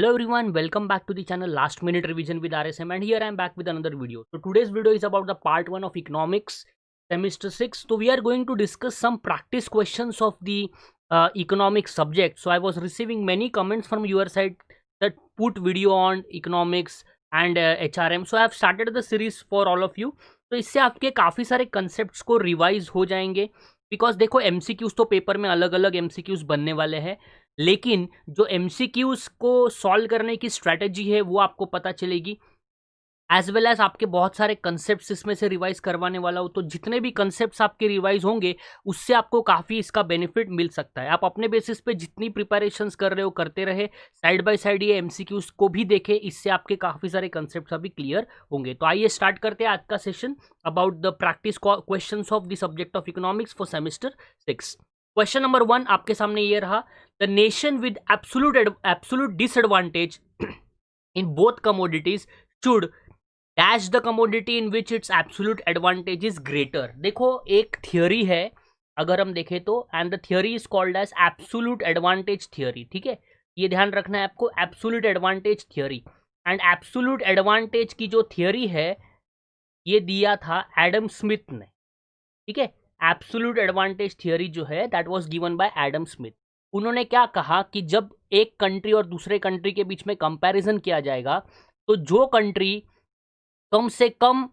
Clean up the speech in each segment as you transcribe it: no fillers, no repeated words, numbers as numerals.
Hello everyone, welcome back to the channel Last Minute Revision with RSM, and here I am back with another video. So today's video is about the part 1 of economics semester 6. So we are going to discuss some practice questions of the economics subject. So I was receiving many comments from your side that put video on economics and HRM. So I have started the series for all of you. तो इससे आपके काफ़ी सारे concepts को revise हो जाएंगे, because देखो MCQs तो पेपर में अलग अलग एमसीक्यूज बनने वाले हैं, लेकिन जो एमसीक्यूज को सॉल्व करने की स्ट्रैटेजी है वो आपको पता चलेगी, एज वेल एज आपके बहुत सारे कंसेप्ट्स इसमें से रिवाइज करवाने वाला हो। तो जितने भी कंसेप्ट्स आपके रिवाइज होंगे उससे आपको काफ़ी इसका बेनिफिट मिल सकता है। आप अपने बेसिस पे जितनी प्रिपरेशंस कर रहे हो करते रहे, साइड बाय साइड ये एमसीक्यूज को भी देखें, इससे आपके काफ़ी सारे कंसेप्ट्स अभी क्लियर होंगे। तो आइए स्टार्ट करते हैं आज का session about the practice questions of the subject of economics for semester 6। Question number 1 आपके सामने ये रहा, the nation with absolute disadvantage in both commodities should dash the commodity in which its absolute advantage is greater. देखो एक theory है अगर हम देखें तो, and the theory is called as absolute advantage theory. ठीक है, ये ध्यान रखना है आपको, absolute advantage theory. And absolute advantage की जो थियोरी है ये दिया था एडम स्मिथ ने। ठीक है, एब्सोल्यूट एडवांटेज थियोरी जो है that was given by Adam Smith. उन्होंने क्या कहा कि जब एक कंट्री और दूसरे कंट्री के बीच में कंपैरिजन किया जाएगा तो जो कंट्री कम से कम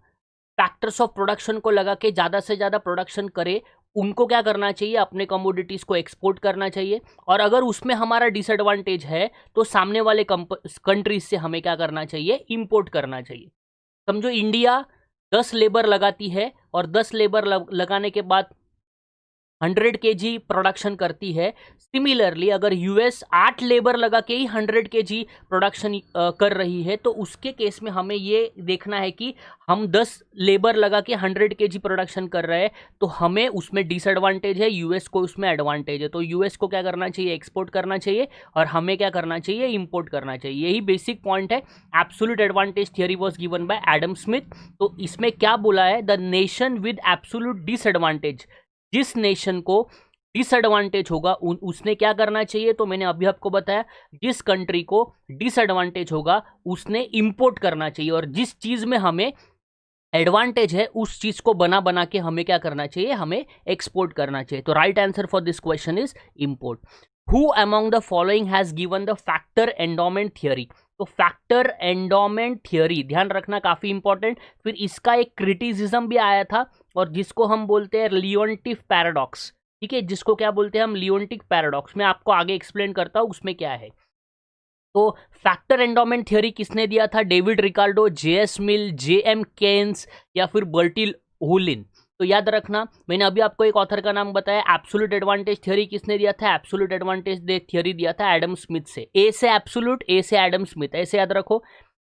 फैक्टर्स ऑफ प्रोडक्शन को लगा के ज़्यादा से ज़्यादा प्रोडक्शन करे, उनको क्या करना चाहिए, अपने कमोडिटीज़ को एक्सपोर्ट करना चाहिए। और अगर उसमें हमारा डिसएडवांटेज है तो सामने वाले कंट्रीज से हमें क्या करना चाहिए, इंपोर्ट करना चाहिए। समझो इंडिया 10 लेबर लगाती है और 10 लेबर लगाने के बाद 100 kg प्रोडक्शन करती है। सिमिलरली अगर यूएस 8 लेबर लगा के ही 100 kg प्रोडक्शन कर रही है तो उसके केस में हमें ये देखना है कि हम 10 लेबर लगा के 100 kg प्रोडक्शन कर रहे हैं तो हमें उसमें डिसएडवांटेज है, यूएस को उसमें एडवांटेज है। तो यूएस को क्या करना चाहिए, एक्सपोर्ट करना चाहिए, और हमें क्या करना चाहिए, इंपोर्ट करना चाहिए। यही बेसिक पॉइंट है। Absolute advantage theory was given by Adam Smith. तो इसमें क्या बोला है, the nation with absolute disadvantage, जिस नेशन को डिसएडवांटेज होगा उसने क्या करना चाहिए, तो मैंने अभी आपको बताया जिस कंट्री को डिसएडवांटेज होगा उसने इंपोर्ट करना चाहिए, और जिस चीज में हमें एडवांटेज है उस चीज को बना के हमें क्या करना चाहिए, हमें एक्सपोर्ट करना चाहिए। तो right answer for this question is import. Who among the following has given the factor endowment theory. तो फैक्टर एंडोमेंट थियोरी ध्यान रखना, काफी इंपॉर्टेंट। फिर इसका एक क्रिटिसिज्म भी आया था, और जिसको हम बोलते हैं लियोन्टिफ पैराडॉक्स। ठीक है, जिसको क्या बोलते हैं हम, लियोन्टिफ पैराडॉक्स। मैं आपको आगे एक्सप्लेन करता हूं उसमें क्या है। तो फैक्टर एंडोमेंट थियोरी किसने दिया था, डेविड रिकार्डो, जेएस मिल, जेएम केन्स, या फिर बर्टिल होलिन। तो याद रखना, मैंने अभी आपको एक ऑथर का नाम बताया। एब्सोल्यूट एडवांटेज थियोरी किसने दिया था, एब्सोल्यूट एडवांटेज थियोरी दिया था एडम स्मिथ से। ए से एब्सोल्यूट, ए से एडम स्मिथ, ऐसे याद रखो।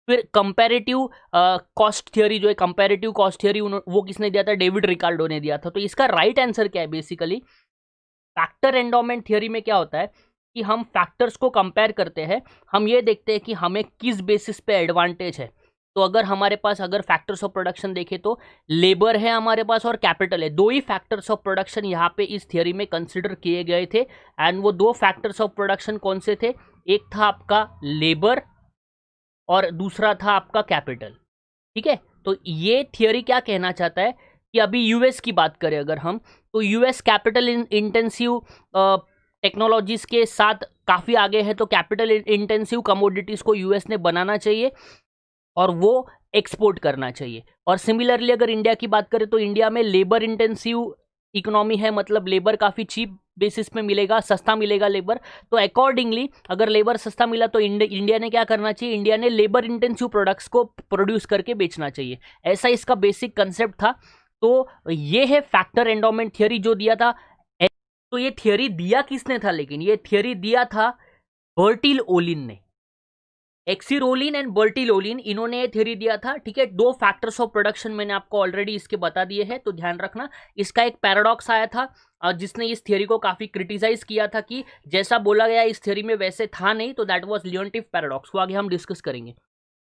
फिर कंपैरेटिव कॉस्ट थियोरी जो है, कंपैरेटिव कॉस्ट थियोरी वो किसने दिया था, डेविड रिकार्डो ने दिया था। तो इसका राइट आंसर क्या है, बेसिकली फैक्टर एंडोमेंट थियोरी में क्या होता है कि हम फैक्टर्स को कंपेयर करते हैं, हम ये देखते हैं कि हमें किस बेसिस पे एडवांटेज है। तो अगर हमारे पास अगर फैक्टर्स ऑफ प्रोडक्शन देखें तो लेबर है हमारे पास और कैपिटल है, दो ही फैक्टर्स ऑफ प्रोडक्शन यहाँ पे इस थियोरी में कंसिडर किए गए थे। एंड वो दो फैक्टर्स ऑफ प्रोडक्शन कौन से थे, एक था आपका लेबर और दूसरा था आपका कैपिटल। ठीक है, तो ये थियोरी क्या कहना चाहता है कि अभी यूएस की बात करें अगर हम, तो यूएस कैपिटल इंटेंसिव टेक्नोलॉजीज के साथ काफ़ी आगे है। तो कैपिटल इंटेंसिव कमोडिटीज़ को यूएस ने बनाना चाहिए और वो एक्सपोर्ट करना चाहिए। और सिमिलरली अगर इंडिया की बात करें तो इंडिया में लेबर इंटेंसिव इकोनॉमी है, मतलब लेबर काफ़ी चीप बेसिस पे मिलेगा, सस्ता मिलेगा लेबर। तो अकॉर्डिंगली अगर लेबर सस्ता मिला तो इंडिया ने क्या करना चाहिए, इंडिया ने लेबर इंटेंसिव प्रोडक्ट्स को प्रोड्यूस करके बेचना चाहिए। ऐसा इसका बेसिक कंसेप्ट था। तो ये है फैक्टर एंडोमेंट थियोरी जो दिया था। तो ये थियोरी दिया किसने था, लेकिन ये थियोरी दिया था बर्टिल ओलिन ने। एक्सिरोलिन एंड बर्टिल ओलिन, इन्होंने ये थियोरी दिया था। ठीक है, दो फैक्टर्स ऑफ प्रोडक्शन मैंने आपको ऑलरेडी इसके बता दिए हैं, तो ध्यान रखना। इसका एक पैराडॉक्स आया था जिसने इस थियोरी को काफी क्रिटिसाइज किया था कि जैसा बोला गया इस थियोरी में वैसे था नहीं, तो दैट वाज लियोन्टिफ पैराडॉक्स, को आगे हम डिस्कस करेंगे।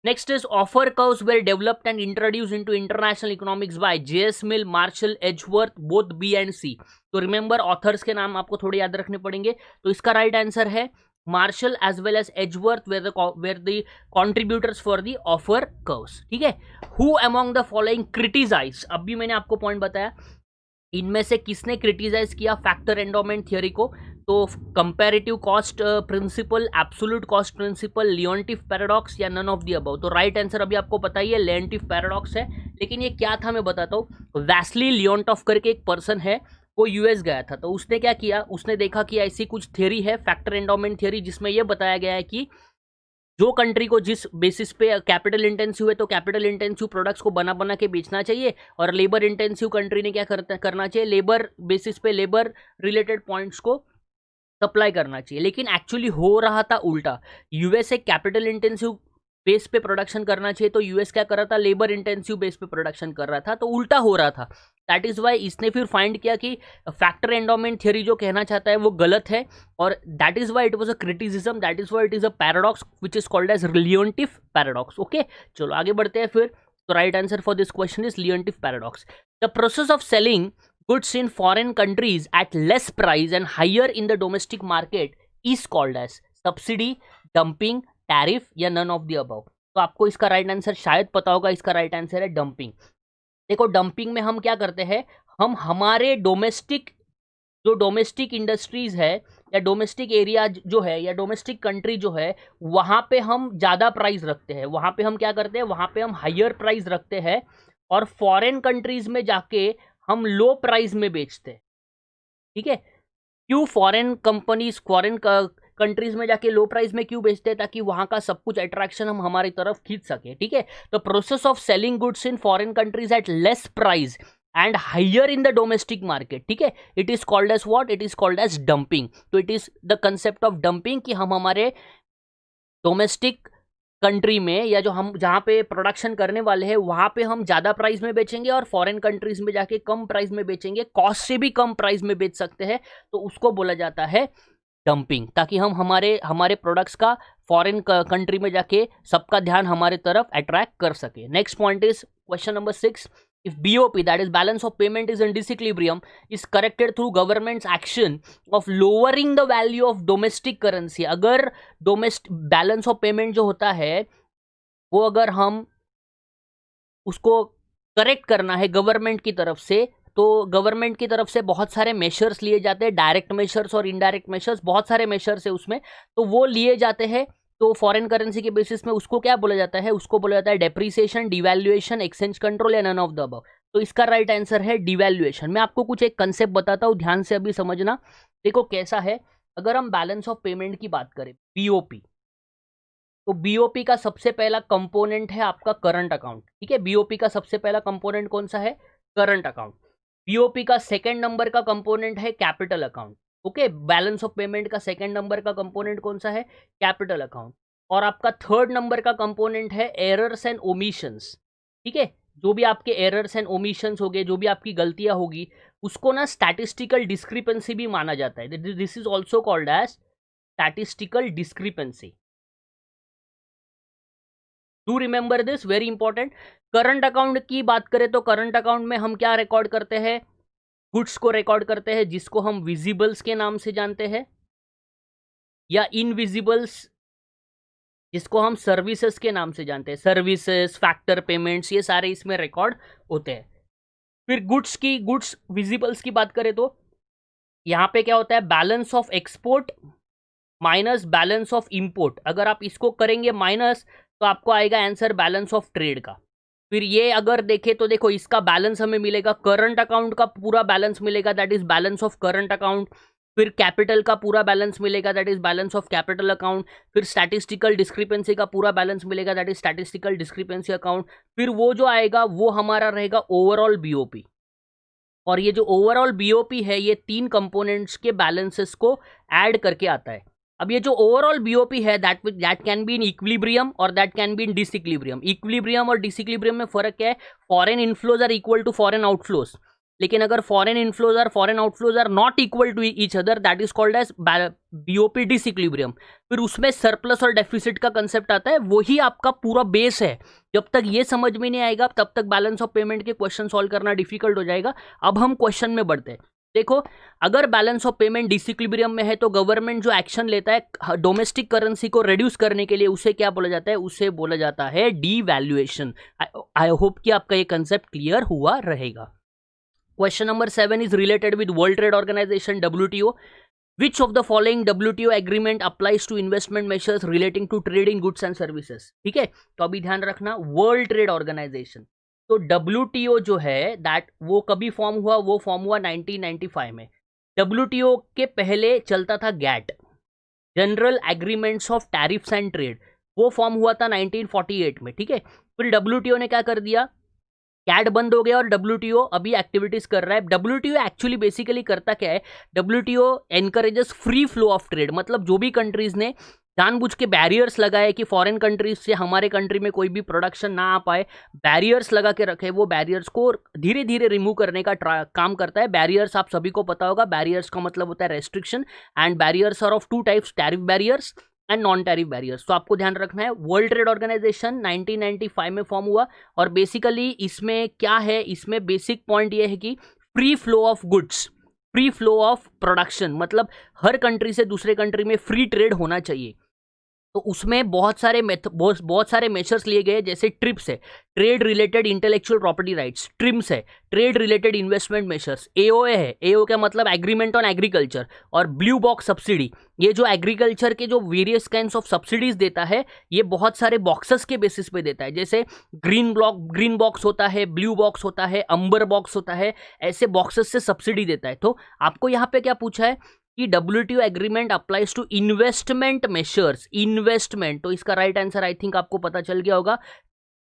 Next is offer curves were developed and introduced into international economics by J S Mill, Marshall, Edgeworth, both B and C. तो रिमेंबर ऑथर्स के नाम आपको थोड़े याद रखने पड़ेंगे। तो इसका राइट आंसर है Marshall as well as Edgeworth were the contributors for the offer curves, ठीक है। Who among the following criticize, अभी मैंने आपको पॉइंट बताया, इनमें से किसने क्रिटिसाइज किया फैक्टर एंडोमेंट थियोरी को? तो comparative cost principle, absolute cost principle, Leontief paradox या नन ऑफ द अबव? तो राइट आंसर अभी आपको पता ही है, लियोनटिफ पैराडॉक्स है। लेकिन ये क्या था मैं बताता हूँ। वैस्ली लियोनटॉफ करके एक पर्सन है, वो यूएस गया था, तो उसने क्या किया, उसने देखा कि ऐसी कुछ थियरी है फैक्टर एंडोमेंट थियरी, जिसमें यह बताया गया है कि जो कंट्री को जिस बेसिस पे कैपिटल इंटेंसिव है तो कैपिटल इंटेंसिव प्रोडक्ट्स को बना बना के बेचना चाहिए, और लेबर इंटेंसिव कंट्री ने क्या करना चाहिए, लेबर बेसिस पे लेबर रिलेटेड पॉइंट्स को सप्लाई करना चाहिए। लेकिन एक्चुअली हो रहा था उल्टा, यूएस एक कैपिटल इंटेंसिव बेस पे प्रोडक्शन करना चाहिए, तो यूएस क्या कर रहा था, लेबर इंटेंसिव बेस पे प्रोडक्शन कर रहा था, तो उल्टा हो रहा था। दैट इज वाई इसने फिर फाइंड किया कि फैक्टर एंडोमेंट थियरी जो कहना चाहता है वो गलत है, और that is why it was a criticism, that is why it is a paradox which is called as Leontief paradox. Okay, चलो आगे बढ़ते हैं फिर। तो right answer for this question is Leontief paradox. The process of selling goods in foreign countries at less price and higher in the domestic market is called as subsidy, dumping, tariff या none of the above? तो आपको इसका right answer शायद पता होगा, इसका right answer है dumping. देखो डंपिंग में हम क्या करते हैं, हम हमारे डोमेस्टिक इंडस्ट्रीज है या डोमेस्टिक एरिया जो है या डोमेस्टिक कंट्री जो है, वहां पे हम ज़्यादा प्राइस रखते हैं, वहां पे हम क्या करते हैं, वहां पे हम हायर प्राइस रखते हैं, और फॉरेन कंट्रीज में जाके हम लो प्राइस में बेचते हैं, ठीक है। क्यों फॉरेन कंट्रीज में जाके लो प्राइस में क्यों बेचते हैं? ताकि वहां का सब कुछ अट्रैक्शन हम हमारी तरफ खींच सके, ठीक है। तो process of selling goods in foreign countries at less price and higher in the domestic market, ठीक है, it is called as what, it is called as dumping. तो it is the concept of dumping कि हम हमारे domestic country में या जो हम जहाँ पे प्रोडक्शन करने वाले हैं वहाँ पे हम ज़्यादा प्राइस में बेचेंगे और फॉरेन कंट्रीज में जाके कम प्राइस में बेचेंगे, कॉस्ट से भी कम प्राइस में बेच सकते हैं, तो उसको बोला जाता है डंपिंग, ताकि हम हमारे प्रोडक्ट्स का फॉरेन कंट्री में जाके सबका ध्यान हमारे तरफ अट्रैक्ट कर सके। Next point is question number 6, if BOP, that is balance of payment, is in disequilibrium, is corrected through government's action of lowering the value of domestic currency। अगर बैलेंस ऑफ पेमेंट जो होता है वो अगर हम उसको करेक्ट करना है गवर्नमेंट की तरफ से, तो गवर्नमेंट की तरफ से बहुत सारे मेजर्स लिए जाते हैं, डायरेक्ट मेजर्स और इनडायरेक्ट मेजर्स, बहुत सारे मेजर्स है उसमें, तो वो लिए जाते हैं। तो फॉरेन करेंसी के बेसिस में उसको क्या बोला जाता है, उसको बोला जाता है डेप्रिसिएशन, डिवैल्यूएशन, एक्सचेंज कंट्रोल या नन ऑफ द अबव। तो इसका राइट आंसर है डिवैल्यूएशन। मैं आपको कुछ एक कंसेप्ट बताता हूँ, ध्यान से अभी समझना। देखो कैसा है, अगर हम बैलेंस ऑफ पेमेंट की बात करें, बीओपी, तो बीओपी का सबसे पहला कंपोनेंट है आपका करंट अकाउंट, ठीक है। बीओपी का सबसे पहला कंपोनेंट कौन सा है, करंट अकाउंट। बीओपी का सेकंड नंबर का कंपोनेंट है capital account, okay. Balance of payment का सेकंड नंबर का कंपोनेंट कौन सा है, कैपिटल अकाउंट। और आपका थर्ड नंबर का कंपोनेंट है एरर्स एंड ओमिशंस, ठीक है। जो भी आपके एरर्स एंड ओमिशंस हो गए, जो भी आपकी गलतियां होगी, उसको ना स्टैटिस्टिकल डिस्क्रिपेंसी भी माना जाता है। This is also called as statistical discrepancy. Do remember this, very important. Current account की बात करें तो करंट अकाउंट में हम क्या रिकॉर्ड करते हैं, गुड्स को रिकॉर्ड करते हैं, जिसको हम विजिबल्स के नाम से जानते हैं, या इनविजिबल्स जिसको हम सर्विसेज के नाम से जानते हैं। सर्विसेज, फैक्टर पेमेंट्स, ये सारे इसमें रिकॉर्ड होते हैं। फिर गुड्स विजिबल्स की बात करें तो यहाँ पे क्या होता है, balance of export minus balance of import. अगर आप इसको करेंगे माइनस, तो आपको आएगा आंसर बैलेंस ऑफ ट्रेड का। फिर ये अगर देखें तो देखो इसका बैलेंस हमें मिलेगा, करंट अकाउंट का पूरा बैलेंस मिलेगा, that is balance of current account. फिर कैपिटल का पूरा बैलेंस मिलेगा, that is balance of capital account. फिर स्टैटिस्टिकल डिस्क्रिपेंसी का पूरा बैलेंस मिलेगा, that is statistical discrepancy account. फिर वो जो आएगा वो हमारा रहेगा ओवरऑल बीओपी। और ये जो ओवरऑल बीओपी है, ये तीन कंपोनेंट्स के बैलेंसेस को ऐड करके आता है। अब ये जो ओवरऑल बीओपी है, that can be in equilibrium और that can be in disequilibrium. Equilibrium और डिसइक्विलिब्रियम में फर्क क्या है, foreign inflows are equal to foreign outflows, लेकिन अगर फॉरेन इनफ्लोज और foreign outflows are not equal to each other, that is called as BOP disequilibrium. फिर उसमें सरप्लस और डेफिसिट का कंसेप्ट आता है, वही आपका पूरा बेस है। जब तक ये समझ में नहीं आएगा तब तक बैलेंस ऑफ पेमेंट के क्वेश्चन सॉल्व करना डिफिकल्ट हो जाएगा। अब हम क्वेश्चन में बढ़ते हैं। देखो, अगर बैलेंस ऑफ पेमेंट डिसइक्विलिब्रियम में है तो गवर्नमेंट जो एक्शन लेता है डोमेस्टिक करेंसी को रिड्यूस करने के लिए, उसे क्या बोला जाता है? उसे बोला जाता है डीवैल्यूएशन। आई होप कि आपका ये कंसेप्ट क्लियर हुआ रहेगा। Question number 7 is related with world trade organization WTO। Which of the following WTO agreement applies to investment measures relating to trade in goods and services? ठीक है, तो अभी ध्यान रखना, वर्ल्ड ट्रेड ऑर्गेनाइजेशन, तो WTO जो है दैट वो कभी फॉर्म हुआ? वो फॉर्म हुआ 1995 में। WTO के पहले चलता था GATT, general agreements of tariffs and trade, वो फॉर्म हुआ था 1948 में। ठीक है, फिर WTO ने क्या कर दिया? कैट बंद हो गया और WTO अभी एक्टिविटीज कर रहा है। WTO एक्चुअली बेसिकली करता क्या है? WTO encourages free flow of trade, मतलब जो भी कंट्रीज ने जानबूझ के बैरियर्स लगाए कि फॉरेन कंट्रीज से हमारे कंट्री में कोई भी प्रोडक्शन ना आ पाए, बैरियर्स लगा के रखे, वो बैरियर्स को धीरे धीरे रिमूव करने का काम करता है। बैरियर्स आप सभी को पता होगा, बैरियर्स का मतलब होता है restriction, and barriers are of two types, tariff barriers and non tariff barriers. तो आपको ध्यान रखना है, वर्ल्ड ट्रेड ऑर्गेनाइजेशन 1995 में फॉर्म हुआ, और बेसिकली इसमें क्या है? इसमें बेसिक पॉइंट ये है कि free flow of goods, free flow of production, मतलब हर कंट्री से दूसरे कंट्री में फ्री ट्रेड होना चाहिए। तो उसमें बहुत सारे मेजर्स लिए गए, जैसे ट्रिप्स है, trade related intellectual property rights, TRIMS है, trade related investment measures, AOA है, AO का मतलब एग्रीमेंट ऑन एग्रीकल्चर, और ब्लू बॉक्स सब्सिडी, ये जो एग्रीकल्चर के जो वेरियस काइंड्स ऑफ सब्सिडीज देता है, ये बहुत सारे बॉक्सेस के बेसिस पे देता है, जैसे ग्रीन बॉक्स होता है, ब्लू बॉक्स होता है, अंबर बॉक्स होता है, ऐसे बॉक्सेस से सब्सिडी देता है। तो आपको यहाँ पे क्या पूछा है कि WTO agreement applies to investment measures, investment, तो इसका राइट आंसर आई थिंक आपको पता चल गया होगा,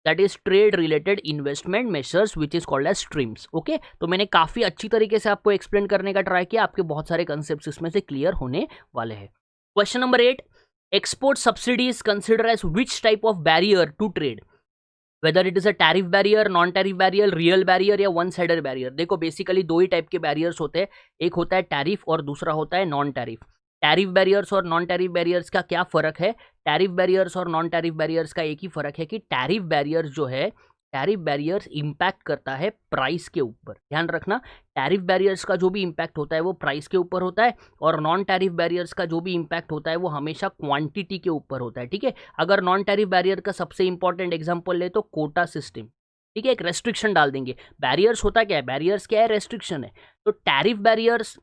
that is trade related investment measures which is called as TRIMs. Okay, तो मैंने काफी अच्छी तरीके से आपको एक्सप्लेन करने का ट्राई किया, आपके बहुत सारे कंसेप्ट इसमें से क्लियर होने वाले हैं। Question number 8, export subsidy is consider as which type of barrier to trade? Whether it is a tariff barrier, non tariff barrier, real barrier या वन साइडेड बैरियर? देखो, बेसिकली दो ही टाइप के बैरियर्स होते हैं, एक होता है टैरिफ और दूसरा होता है नॉन टैरिफ। टैरिफ बैरियर्स और नॉन टैरिफ बैरियर्स का क्या फर्क है? टैरिफ बैरियर्स और नॉन टैरिफ बैरियर्स का एक ही फर्क है कि टैरिफ बैरियर्स जो है, टैरिफ बैरियर्स इंपैक्ट करता है प्राइस के ऊपर। ध्यान रखना, टैरिफ बैरियर्स का जो भी इंपैक्ट होता है वो प्राइस के ऊपर होता है, और नॉन टैरिफ बैरियर्स का जो भी इंपैक्ट होता है वो हमेशा क्वांटिटी के ऊपर होता है। ठीक है, अगर नॉन टैरिफ बैरियर का सबसे इंपॉर्टेंट एग्जांपल ले तो कोटा सिस्टम। ठीक है, एक रेस्ट्रिक्शन डाल देंगे। बैरियर्स होता क्या है? बैरियर्स क्या है? रेस्ट्रिक्शन है। तो टैरिफ बैरियर्स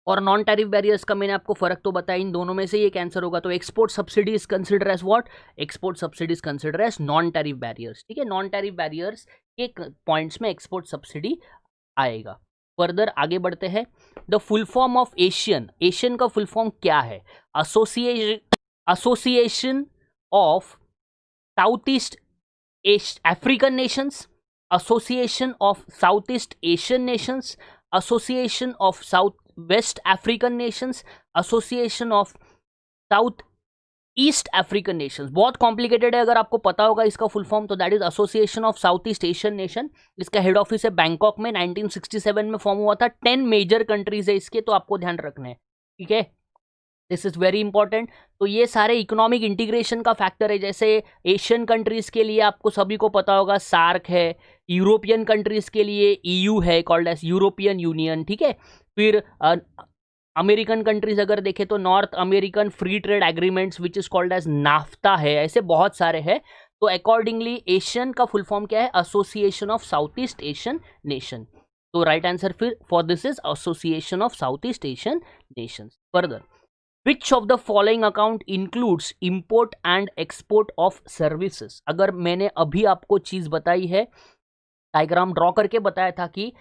और नॉन टैरिफ बैरियर्स का मैंने आपको फर्क तो बताया, इन दोनों में से एक आंसर होगा। तो export subsidy is consider as what? Export subsidy is consider as non tariff barriers. ठीक है, नॉन टैरिफ बैरियर्स के पॉइंट्स में एक्सपोर्ट सब्सिडी आएगा। फर्दर आगे बढ़ते हैं, the full form of ASEAN, ASEAN का फुल फॉर्म क्या है? Association of south east African nations, association of south east Asian nations, association of south west African nations, association of south east African nations. बहुत complicated है, अगर आपको पता होगा इसका फुल फॉर्म तो that is Association of south east Asian nation. इसका head office है बैंकॉक में, 1967 में फॉर्म हुआ था। 10 मेजर कंट्रीज है इसके, तो आपको ध्यान रखना है। ठीक है, दिस इज वेरी इंपॉर्टेंट। तो ये सारे इकोनॉमिक इंटीग्रेशन का फैक्टर है, जैसे एशियन कंट्रीज के लिए आपको सभी को पता होगा सार्क है, यूरोपियन कंट्रीज के लिए EU है, कॉल्ड एज यूरोपियन यूनियन। ठीक है, फिर अमेरिकन कंट्रीज अगर देखें तो North American free trade agreements which is called as NAFTA है, ऐसे बहुत सारे हैं। तो अकॉर्डिंगली एशियन का फुल फॉर्म क्या है? Association of south east Asian Nation. तो राइट आंसर फिर for this is Association of south east Asian Nations. Further, which of the following account includes import and export of services? अगर मैंने अभी आपको चीज बताई है, डायग्राम ड्रॉ करके बताया था कि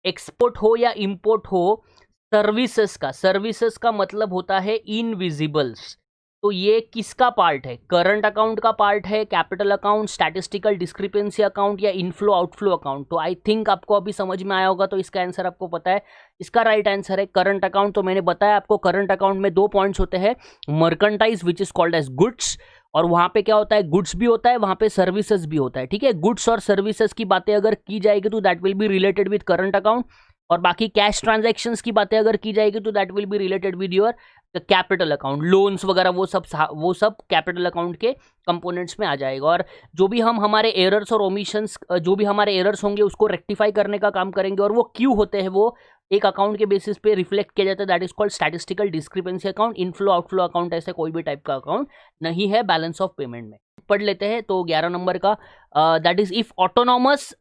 एक्सपोर्ट हो या इंपोर्ट हो, सर्विसेज का मतलब होता है इनविजिबल्स। तो ये किसका पार्ट है? करंट अकाउंट का पार्ट है, capital account, statistical discrepancy account या इनफ्लो आउटफ्लो अकाउंट? तो आई थिंक आपको अभी समझ में आया होगा, तो इसका आंसर आपको पता है। इसका राइट आंसर है करंट अकाउंट। तो मैंने बताया आपको, करंट अकाउंट में 2 पॉइंट्स होते हैं, merchandise which is called as goods, और वहां पे क्या होता है? गुड्स भी होता है, वहां पे सर्विसेज भी होता है। ठीक है, गुड्स और सर्विसेज की बातें अगर की जाएगी तो that will be related with current account, और बाकी कैश ट्रांजैक्शंस की बातें अगर की जाएगी तो that will be related with your capital account, loans वगैरह, वो सब कैपिटल अकाउंट के कंपोनेंट्स में आ जाएगा। और जो भी हम हमारे एरर्स और ओमिशंस, जो भी हमारे एरर्स होंगे उसको रेक्टिफाई करने का काम करेंगे, और वो क्यों होते हैं वो एक अकाउंट के बेसिस पे रिफ्लेक्ट किया जाता है, that is called statistical discrepancy account. Inflow outflow account ऐसे कोई भी टाइप का अकाउंट नहीं है बैलेंस ऑफ पेमेंट में। पढ़ लेते हैं तो 11 नंबर का, that is if autonomous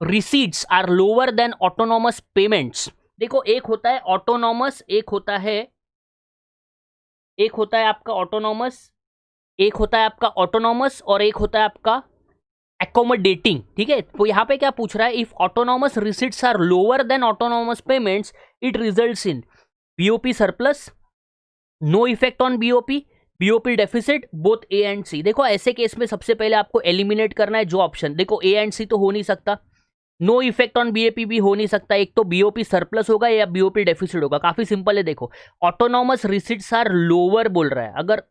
receipts are lower than autonomous payments. देखो एक होता है ऑटोनॉमस, एक होता है आपका ऑटोनॉमस, एक होता है आपका ऑटोनॉमस और एक होता है आपका एकोमोडेटिंग। ठीक है, तो यहां पे क्या पूछ रहा है, if autonomous receipts are lower than autonomous payments it results in BOP surplus, no effect on BOP deficit, both A and C. देखो ऐसे केस में सबसे पहले आपको एलिमिनेट करना है जो ऑप्शन, देखो ए एंड सी तो हो नहीं सकता, नो इफेक्ट ऑन बीएपी भी हो नहीं सकता, एक तो बीओपी सरप्लस होगा या बीओपी डेफिसिट होगा। काफी सिंपल है, देखो ऑटोनॉमस रिसीट्स आर लोअर बोल रहा है, अगर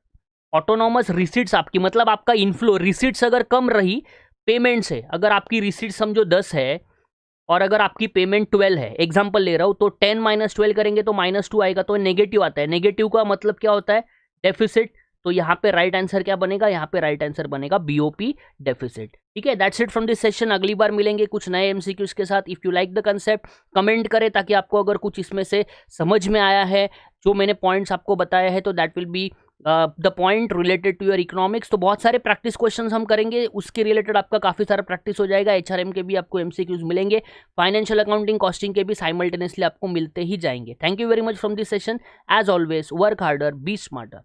ऑटोनॉमस रिसीट्स आपकी मतलब आपका इनफ्लो रिसीट्स अगर कम रही पेमेंट से, अगर आपकी रिसीट समझो 10 है और अगर आपकी पेमेंट 12 है, एग्जांपल ले रहा हूं, तो 10 माइनस 12 करेंगे तो -2 आएगा, तो नेगेटिव आता है। नेगेटिव का मतलब क्या होता है, डेफिसिट। तो यहाँ पे राइट आंसर क्या बनेगा, यहाँ पे राइट आंसर बनेगा बीओपी डेफिसिट। ठीक है, that's it from this session. अगली बार मिलेंगे कुछ नए एमसीक्यूज के साथ। If you like the concept comment करें, ताकि आपको अगर कुछ इसमें से समझ में आया है, जो मैंने पॉइंट्स आपको बताया है, तो that will be the point related to your economics. तो बहुत सारे प्रैक्टिस क्वेश्चंस हम करेंगे, उसके रिलेटेड आपका काफी सारा प्रैक्टिस हो जाएगा। एचआरएम के भी आपको एमसीक्यूज मिलेंगे, फाइनेंशियल अकाउंटिंग कॉस्टिंग के भी साइमल्टेनियसली आपको मिलते ही जाएंगे। Thank you very much from this session. As always work harder, be smarter.